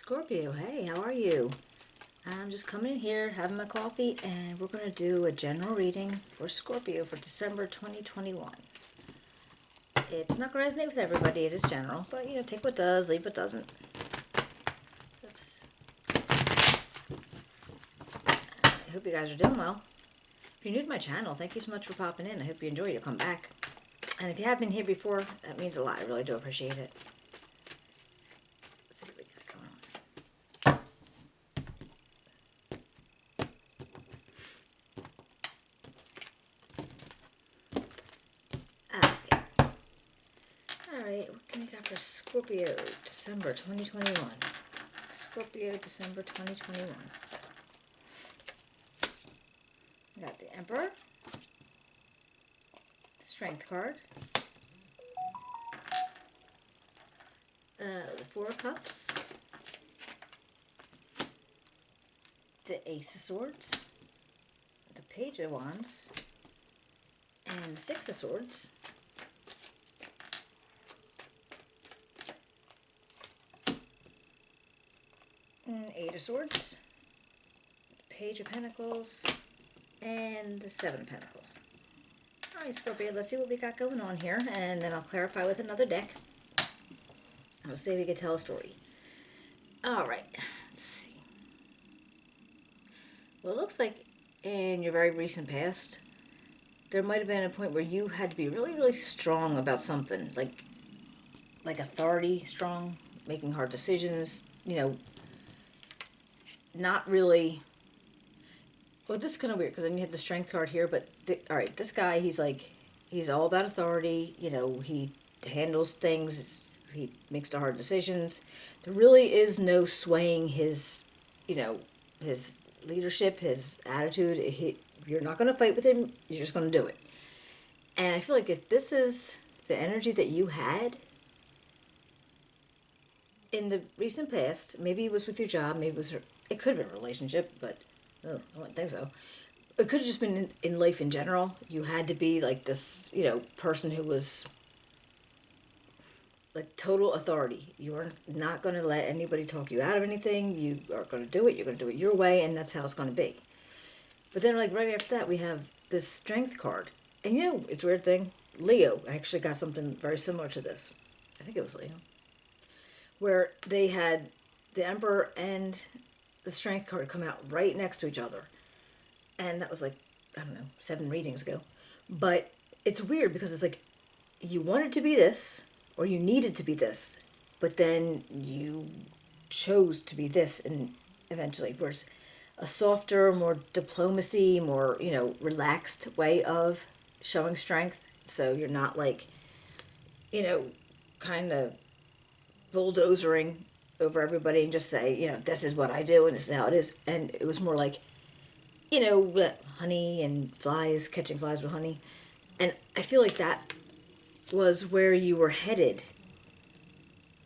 Scorpio, hey, how are you? I'm just coming in here, having my coffee, and we're going to do a general reading for Scorpio for December 2021. It's not going to resonate with everybody, it is general, but, take what does, leave what doesn't. Oops. I hope you guys are doing well. If you're new to my channel, thank you so much for popping in. I hope you enjoy it. You'll come back. And if you have been here before, that means a lot. I really do appreciate it. Let's see what we got going on. Alright, what can we got for Scorpio, December 2021? Scorpio, December 2021. We got the Emperor, the Strength card, the Four of Cups, the Ace of Swords, the Page of Wands, and the Six of Swords. Eight of Swords, Page of Pentacles, and the Seven of Pentacles. Alright, Scorpio, let's see what we got going on here, and then I'll clarify with another deck. Let's see if we can tell a story. Alright, let's see. Well, it looks like in your very recent past, there might have been a point where you had to be really, really strong about something, like authority strong, making hard decisions, not really. Well, this is kind of weird because then you have the Strength card here, but all right, this guy, he's all about authority. He handles things. He makes the hard decisions. There really is no swaying his, his leadership, his attitude. You're not going to fight with him. You're just going to do it. And I feel like if this is the energy that you had in the recent past, maybe it was with your job, maybe it could have been a relationship, but I wouldn't think so. It could have just been in life in general. You had to be like this, person who was like total authority. You are not going to let anybody talk you out of anything. You are going to do it. You're going to do it your way, and that's how it's going to be. But then, like right after that, we have this Strength card. And it's a weird thing. Leo actually got something very similar to this. I think it was Leo. Where they had the Emperor and the Strength card come out right next to each other. And that was like, 7 readings ago. But it's weird because it's like you wanted to be this or you needed to be this, but then you chose to be this, and eventually whereas a softer, more diplomacy, more, relaxed way of showing strength. So you're not like, kind of bulldozering over everybody and just say, this is what I do and this is how it is. And it was more like, honey and flies, catching flies with honey. And I feel like that was where you were headed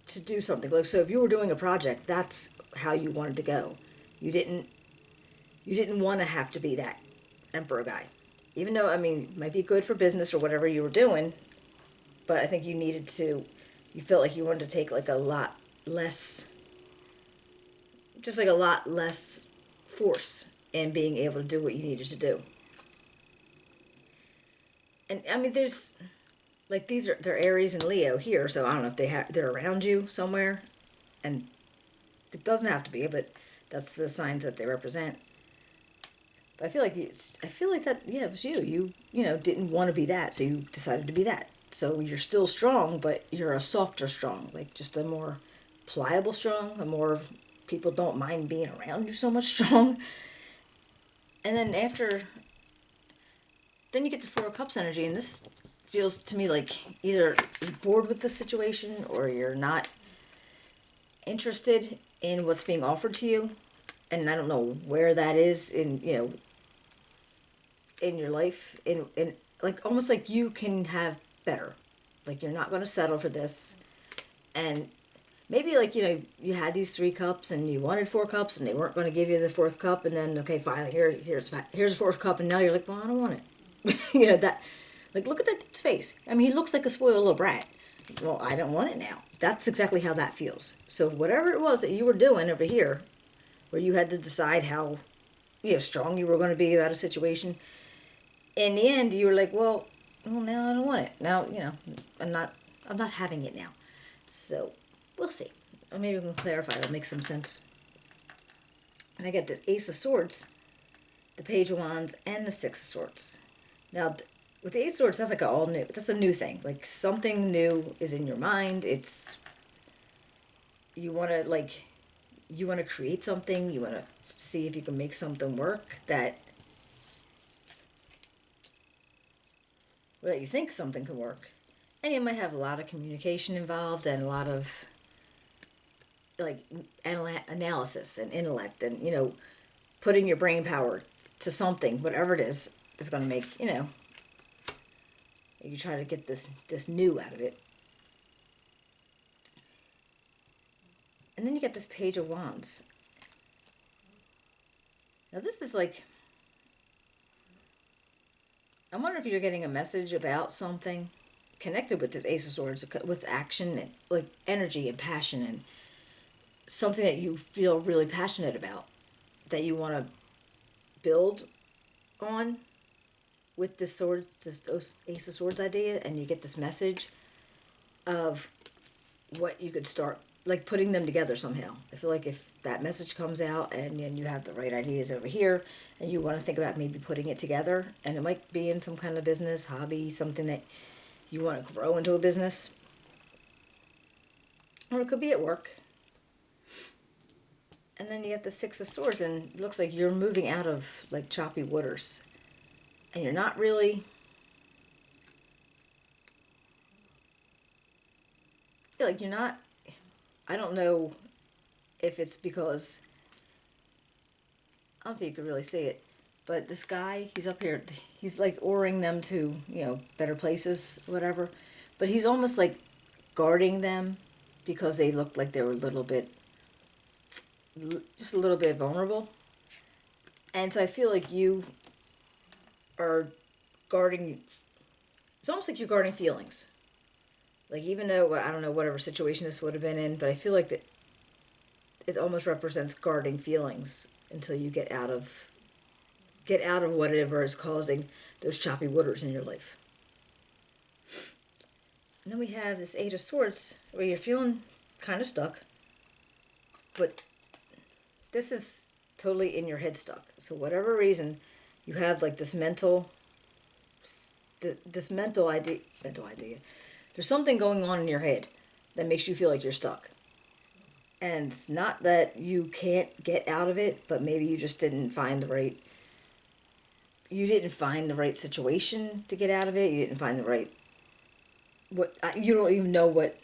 to do something. Like, so if you were doing a project, that's how you wanted to go. You didn't want to have to be that Emperor guy. Even though, it might be good for business or whatever you were doing, but I think you felt like you wanted to take like a lot less force in being able to do what you needed to do. And there's like they're Aries and Leo here, so I don't know if they're around you somewhere, and it doesn't have to be, but that's the signs that they represent. But I feel like that, yeah, it was you. You didn't want to be that, so you decided to be that. So you're still strong, but you're a softer strong, like just a more pliable strong, a more people don't mind being around you so much strong. And then then you get the Four of Cups energy, and this feels to me like either you're bored with the situation or you're not interested in what's being offered to you. And I don't know where that is in your life, in like almost like you can have better. Like you're not going to settle for this. And maybe like, you had these 3 cups and you wanted 4 cups and they weren't going to give you the 4th cup, and then, okay, fine, here's a 4th cup, and now you're like, well, I don't want it. That, like, look at that dude's face. He looks like a spoiled little brat. well, I don't want it now. That's exactly how that feels. So whatever it was that you were doing over here, where you had to decide how, strong you were going to be about a situation, in the end you were like, well, now I don't want it. Now, I'm not having it now. So we'll see. Or maybe we can clarify. It'll make some sense. And I get the Ace of Swords, the Page of Wands, and the Six of Swords. Now, with the Ace of Swords, that's like all new. That's a new thing. Like something new is in your mind. It's you want to create something. You want to see if you can make something work that you think something can work. And you might have a lot of communication involved and a lot of analysis and intellect and putting your brain power to something, whatever it is going to make you try to get this new out of it. And then you get this Page of Wands. Now this is like, I wonder if you're getting a message about something connected with this Ace of Swords, with action and like energy and passion and something that you feel really passionate about, that you want to build on with this Ace of Swords idea, and you get this message of what you could start, like putting them together somehow. I feel like if that message comes out and then you have the right ideas over here and you want to think about maybe putting it together, and it might be in some kind of business, hobby, something that you want to grow into a business, or it could be at work. And then you have the Six of Swords, and it looks like you're moving out of like choppy waters. And you're not really, I don't know if it's because, I don't think you could really see it, but this guy, he's up here, he's like oaring them to, better places, whatever. But he's almost like guarding them because they looked like they were just a little bit vulnerable. And so I feel like you are guarding, it's almost like you're guarding feelings. Like, even though, I don't know, whatever situation this would have been in, but I feel like that it almost represents guarding feelings until you get out of whatever is causing those choppy waters in your life. And then we have this Eight of Swords, where you're feeling kind of stuck, but this is totally in your head stuck. So whatever reason, you have like this mental idea. There's something going on in your head that makes you feel like you're stuck. And it's not that you can't get out of it, but maybe you just didn't find the right situation to get out of it. You didn't find the right, you don't even know what,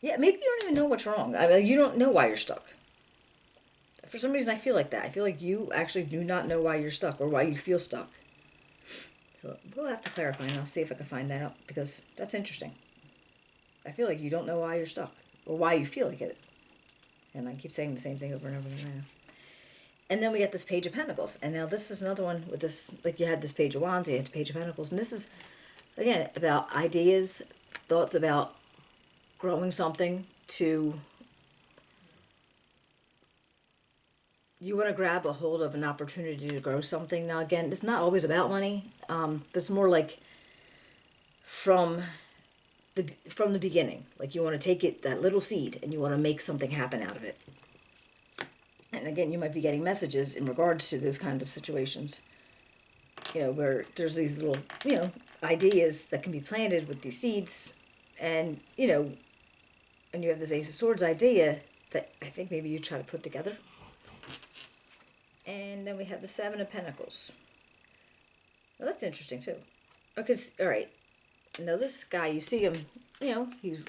maybe you don't even know what's wrong. I mean, you don't know why you're stuck. For some reason, I feel like that. I feel like you actually do not know why you're stuck or why you feel stuck. So we'll have to clarify, and I'll see if I can find that out, because that's interesting. I feel like you don't know why you're stuck or why you feel like it. And I keep saying the same thing over and over again. And then we get this Page of Pentacles. And now this is another one with this, like you had this Page of Wands, you had the Page of Pentacles. And this is, again, about ideas, thoughts about growing something to, you want to grab a hold of an opportunity to grow something. Now, again, it's not always about money, but it's more like from the beginning. Like, you want to take that little seed, and you want to make something happen out of it. And again, you might be getting messages in regards to those kinds of situations, where there's these little, ideas that can be planted with these seeds, and, and you have this Ace of Swords idea that I think maybe you try to put together. And then we have the Seven of Pentacles. Well, that's interesting too. Because, all right, now this guy, you see him, he's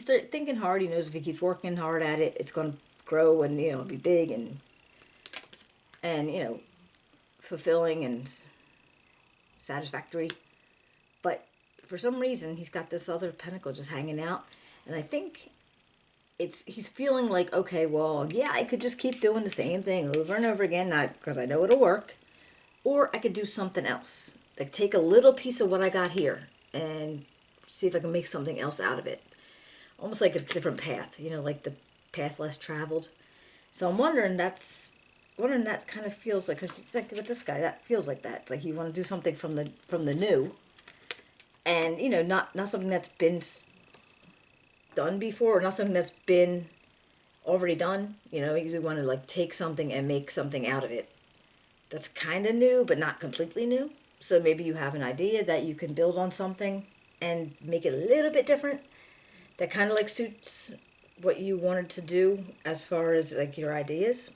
thinking hard. He knows if he keeps working hard at it, it's going to grow and, be big and fulfilling and satisfactory. But for some reason, he's got this other pentacle just hanging out. And I think he's feeling like, okay, well, yeah, I could just keep doing the same thing over and over again, not because I know it'll work, or I could do something else. Like, take a little piece of what I got here and see if I can make something else out of it. Almost like a different path, you know, like the path less traveled. So I'm wondering that kind of feels like, because like with this guy, that feels like that. It's like you want to do something from the new, and you know, not something that's been done before, or not something that's been already done. You know, you usually want to like take something and make something out of it that's kind of new, but not completely new. So maybe you have an idea that you can build on something and make it a little bit different that kind of like suits what you wanted to do as far as like your ideas.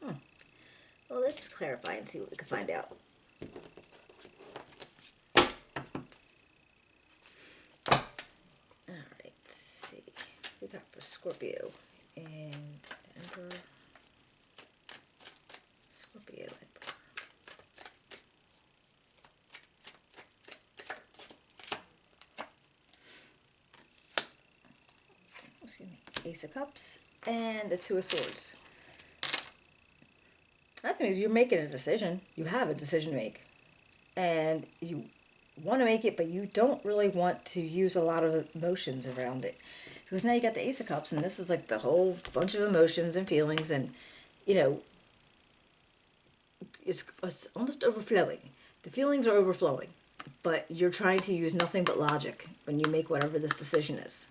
Well, let's clarify and see what we can find out. Alright, let's see. We got for Scorpio and Emperor. Scorpio Emperor. Excuse me. Ace of Cups and the Two of Swords. That means you're making a decision. You have a decision to make. And you want to make it, but you don't really want to use a lot of emotions around it. Because now you got the Ace of Cups, and this is like the whole bunch of emotions and feelings, and, you know, it's almost overflowing. The feelings are overflowing, but you're trying to use nothing but logic when you make whatever this decision is.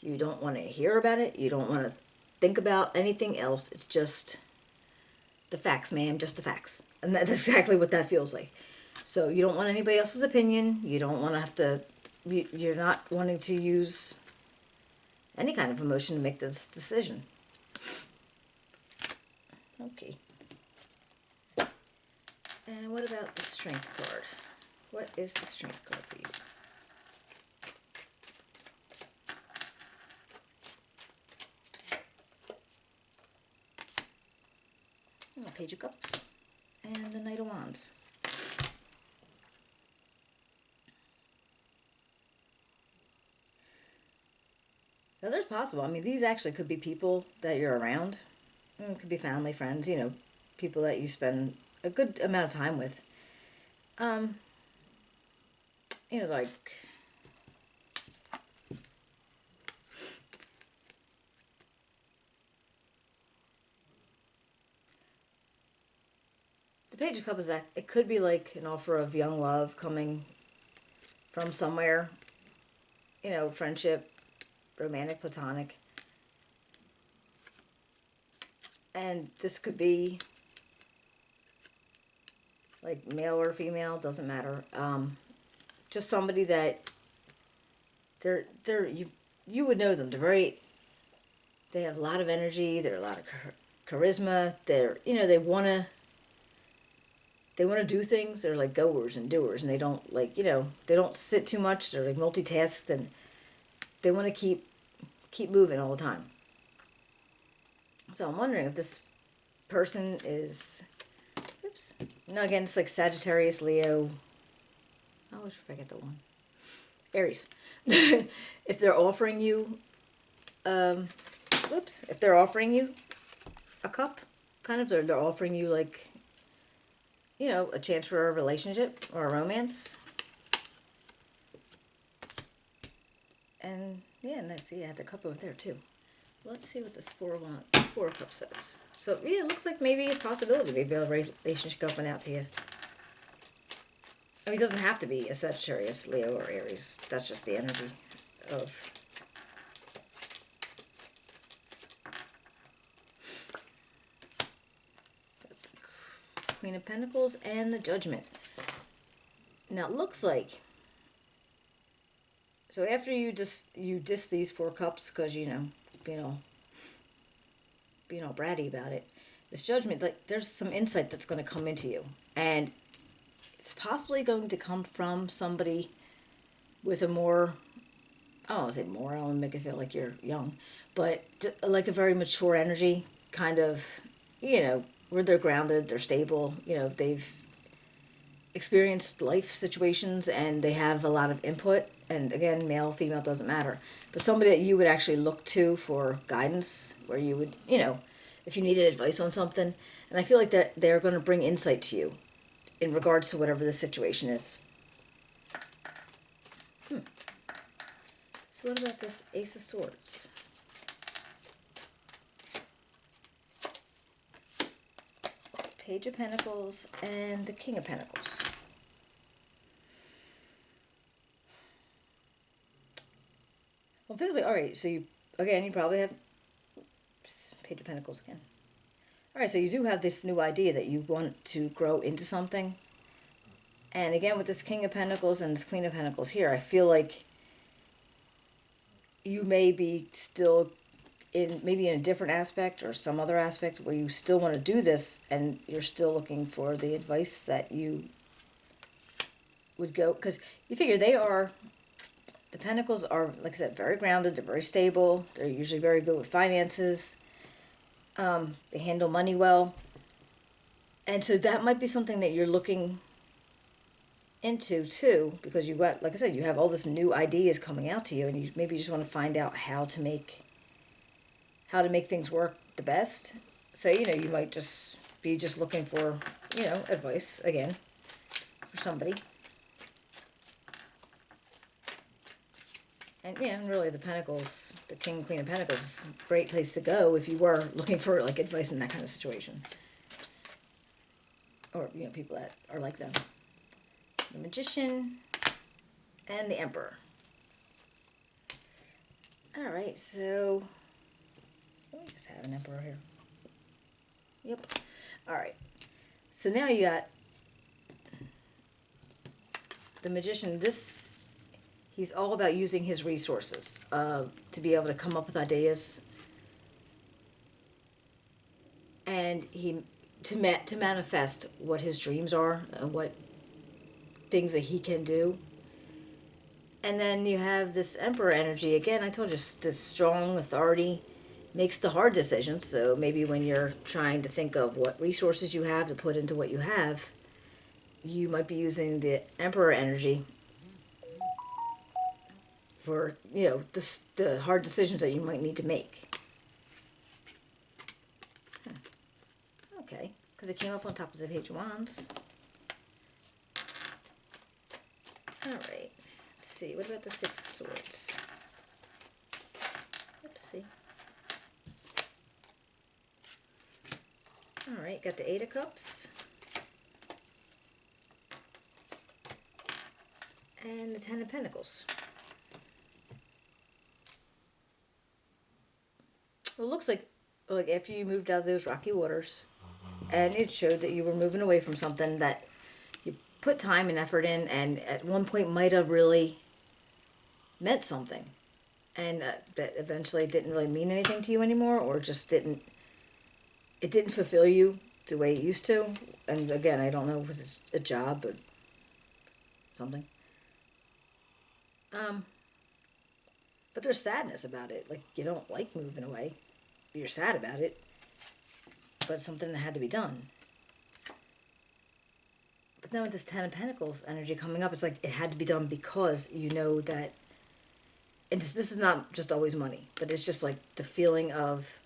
You don't want to hear about it. You don't want to think about anything else. It's just the facts, ma'am, just the facts. And that's exactly what that feels like. So you don't want anybody else's opinion. You don't want to have to, you're not wanting to use any kind of emotion to make this decision. Okay. And what about the Strength card? What is the Strength card for you? Oh, Page of Cups and the Knight of Wands. Now, there's possible. I mean, these actually could be people that you're around. It could be family, friends, you know, people that you spend a good amount of time with. You know, like, the Page of Cups is, it could be like an offer of young love coming from somewhere, you know, friendship, romantic, platonic. And this could be like male or female, doesn't matter. Just somebody that you would know them. They have a lot of energy, they're a lot of charisma, they want to do things. They're like goers and doers, and they don't they don't sit too much. They're like multitasked, and they want to keep moving all the time. So I'm wondering if this person is, no, again, it's like Sagittarius, Leo. I always forget the one. Aries. If they're offering you, if they're offering you a cup, kind of, they're offering you like, you know, a chance for a relationship or a romance. And yeah, and I see I had the cup over there too. Let's see what this Four of Cups says. So yeah, it looks like maybe a possibility, maybe a relationship coming out to you. I mean, it doesn't have to be a Sagittarius, Leo, or Aries. That's just the energy of the Queen of Pentacles and the Judgment. Now it looks like, so after you diss these Four Cups because, you know, being all bratty about it, this Judgment, like, there's some insight that's going to come into you, and it's possibly going to come from somebody with a more, I don't want to say more, I don't want to make it feel like you're young, but like a very mature energy, kind of, you know, where they're grounded, they're stable, you know, they've experienced life situations and they have a lot of input. And again, male, female, doesn't matter. But somebody that you would actually look to for guidance, where you would, you know, if you needed advice on something. And I feel like that they're going to bring insight to you in regards to whatever the situation is. So what about this Ace of Swords? Page of Pentacles and the King of Pentacles. Well, it feels like, all right, so you probably have Page of Pentacles again. All right, so you do have this new idea that you want to grow into something. And again, with this King of Pentacles and this Queen of Pentacles here, I feel like you may be still maybe in a different aspect or some other aspect where you still want to do this and you're still looking for the advice that you would go, because you figure the Pentacles are, like I said, very grounded, they're very stable, they're usually very good with finances, they handle money well, and so that might be something that you're looking into too, because you got, like I said, you have all this new ideas coming out to you, and you maybe just want to find out how to make things work the best. So, you might just be looking for, advice again for somebody. And yeah, and really the Pentacles, the King and Queen of Pentacles is a great place to go if you were looking for like advice in that kind of situation. Or, people that are like them. The Magician and the Emperor. Alright, so let me just have an Emperor here. Yep. Alright. So now you got the Magician. He's all about using his resources to be able to come up with ideas. And to manifest what his dreams are and what things that he can do. And then you have this Emperor energy. Again, I told you, this strong authority makes the hard decisions. So maybe when you're trying to think of what resources you have to put into what you have, you might be using the Emperor energy for, the hard decisions that you might need to make. Okay, because it came up on top of the Page of Wands. Alright, let's see. What about the Six of Swords? Oopsie. Alright, got the Eight of Cups. And the Ten of Pentacles. Well, it looks like after you moved out of those rocky waters, and it showed that you were moving away from something that you put time and effort in, and at one point might have really meant something, and that eventually didn't really mean anything to you anymore, or just didn't fulfill you the way it used to. And again, I don't know if it was a job or something. But there's sadness about it. Like, you don't like moving away. You're sad about it. But it's something that had to be done. But then with this Ten of Pentacles energy coming up, it's like it had to be done because you know that... And this is not just always money, but it's just like the feeling of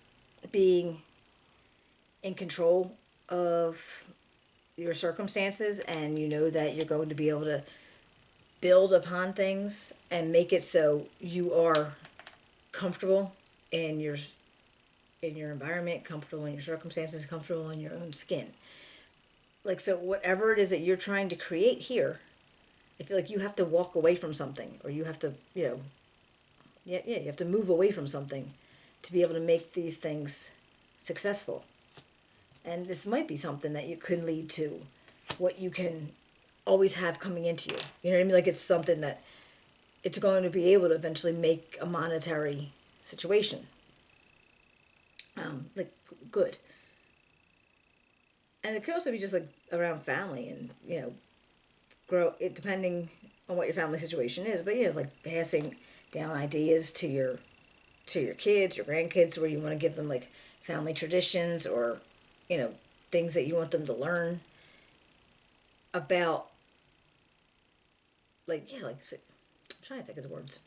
being in control of your circumstances, and you know that you're going to be able to build upon things and make it so you are comfortable in your environment, comfortable in your circumstances, comfortable in your own skin. Like, so whatever it is that you're trying to create here, I feel like you have to walk away from something, or you have to, you have to move away from something to be able to make these things successful. And this might be something that you could lead to what you can always have coming into you. You know what I mean? Like, it's something that it's going to be able to eventually make a monetary situation. Like, good. And it could also be just like around family and, grow it depending on what your family situation is. But, like passing down ideas to your kids, your grandkids, where you want to give them like family traditions or, things that you want them to learn about. I'm trying to think of the words.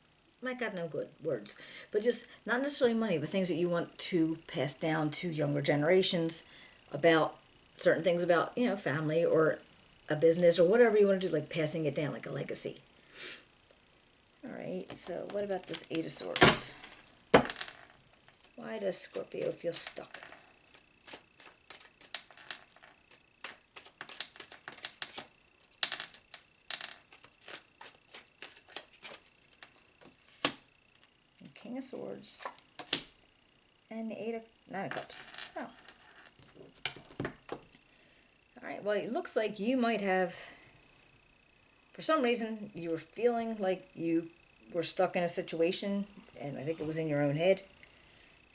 I got no good words. But just not necessarily money, but things that you want to pass down to younger generations about certain things about, family or a business or whatever you want to do, like passing it down, like a legacy. Alright, so what about this Eight of Swords? Why does Scorpio feel stuck? And King of Swords. And the Nine of Cups. Oh. Alright, well, it looks like you might have, for some reason, you were feeling like you were stuck in a situation, and I think it was in your own head.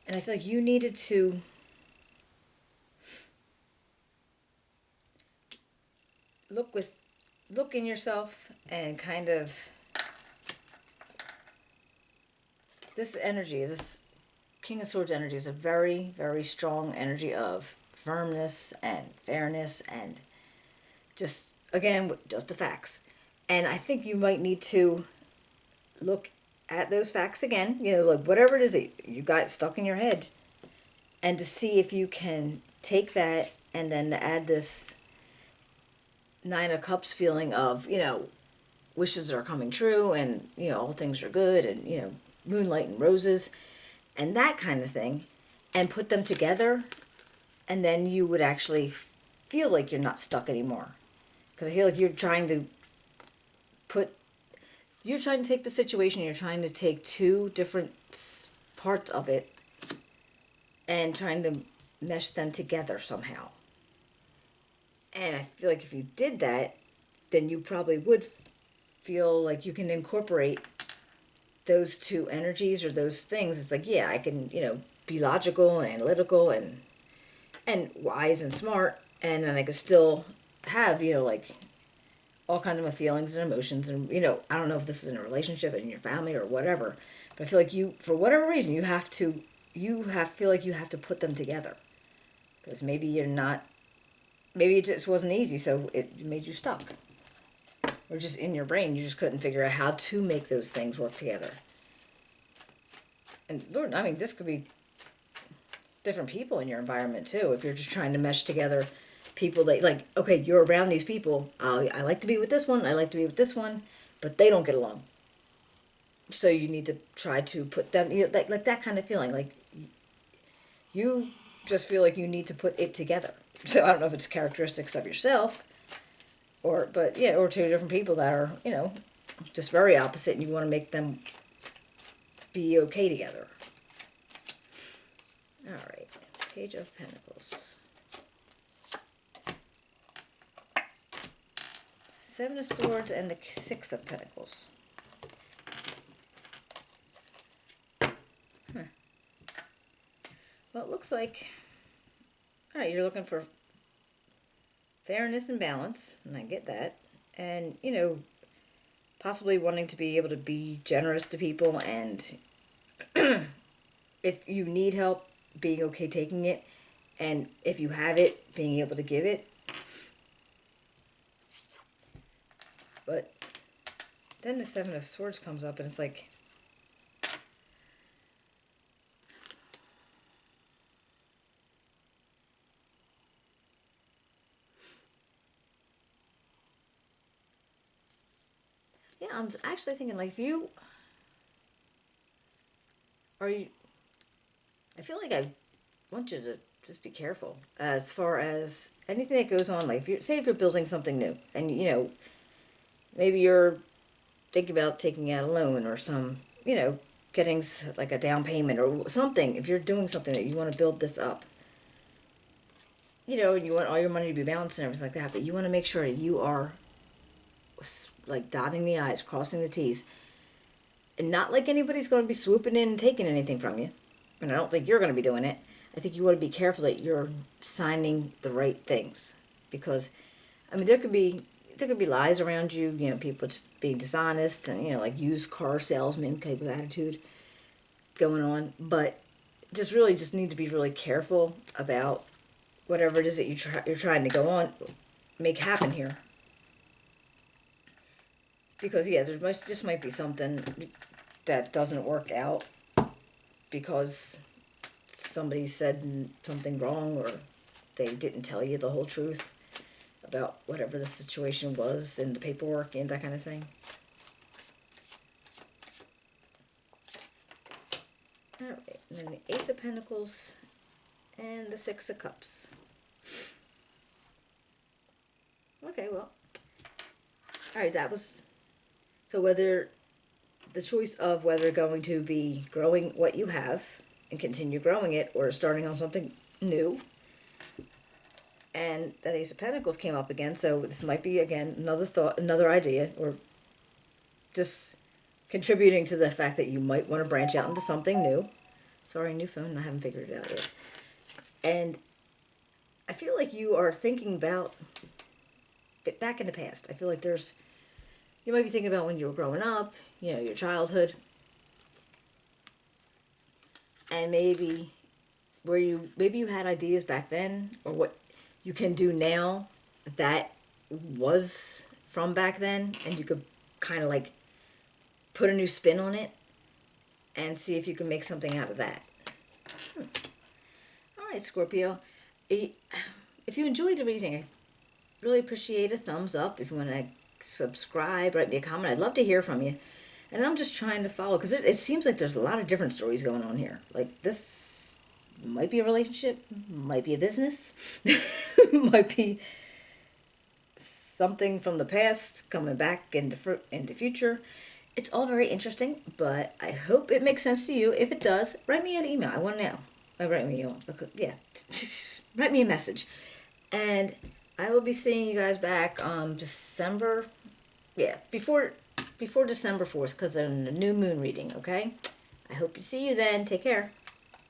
And I feel like you needed to look in yourself and kind of, this energy, this King of Swords energy is a very, very strong energy of firmness and fairness and just, again, just the facts. And I think you might need to look at those facts again, you know, like whatever it is that you got stuck in your head, and to see if you can take that and then add this Nine of Cups feeling of, you know, wishes are coming true and, you know, all things are good and, you know, moonlight and roses and that kind of thing, and put them together, and then you would actually feel like you're not stuck anymore. Because I feel like you're trying to take the situation, you're trying to take two different parts of it and trying to mesh them together somehow. And I feel like if you did that, then you probably would feel like you can incorporate those two energies or those things. It's like, yeah, I can, you know, be logical and analytical and wise and smart, and then I could still have, you know, like all kinds of my feelings and emotions. And, you know, I don't know if this is in a relationship in your family or whatever, but I feel like you, for whatever reason, feel like you have to put them together, because maybe it just wasn't easy, so it made you stuck. Or just in your brain, you just couldn't figure out how to make those things work together. And Lord, I mean, this could be different people in your environment too. If you're just trying to mesh together people that, like, okay, you're around these people. I like to be with this one. I like to be with this one, but they don't get along. So you need to try to put them, you know, like that kind of feeling. Like you just feel like you need to put it together. So I don't know if it's characteristics of yourself, or two different people that are, you know, just very opposite, and you want to make them be okay together. All right, Page of Pentacles. Seven of Swords and the Six of Pentacles. Well, it looks like, all right, you're looking for fairness and balance, and I get that. And, you know, possibly wanting to be able to be generous to people, and if you need help, being okay taking it, and if you have it, being able to give it. But then the Seven of Swords comes up, and it's like, yeah, I'm actually thinking, like, I feel like I want you to just be careful as far as anything that goes on. Like, if you're building something new, and, you know, maybe you're thinking about taking out a loan or some, you know, getting like a down payment or something. If you're doing something that you want to build this up, you know, and you want all your money to be balanced and everything like that, but you want to make sure you are like dotting the I's, crossing the T's, and not like anybody's going to be swooping in and taking anything from you. And I don't think you're going to be doing it. I think you want to be careful that you're signing the right things, because, I mean, there could be lies around you. You know, people just being dishonest and, you know, like used car salesman type of attitude going on. But just need to be really careful about whatever it is that you're trying to go on, make happen here. Because, yeah, there just might be something that doesn't work out because somebody said something wrong, or they didn't tell you the whole truth about whatever the situation was in the paperwork and that kind of thing. And then the Ace of Pentacles and the Six of Cups. Okay, well. Alright, that was... So whether... The choice of whether going to be growing what you have and continue growing it, or starting on something new. And that Ace of Pentacles came up again, so this might be, again, another thought, another idea, or just contributing to the fact that you might want to branch out into something new. Sorry, new phone, I haven't figured it out yet. And I feel like you are thinking about back in the past. I feel like you might be thinking about when you were growing up, you know, your childhood. And maybe you had ideas back then, or what you can do now that was from back then, and you could kind of like put a new spin on it and see if you can make something out of that. All right, Scorpio. If you enjoyed the reading, I really appreciate a thumbs up. If you want to subscribe, write me a comment. I'd love to hear from you. And I'm just trying to follow, because it seems like there's a lot of different stories going on here. Like, this might be a relationship, might be a business, might be something from the past coming back into future. It's all very interesting, but I hope it makes sense to you. If it does, write me an email. I want to know. Write me write me a message. And I will be seeing you guys back December, before December 4th, because I'm in a new moon reading, okay? I hope to see you then. Take care.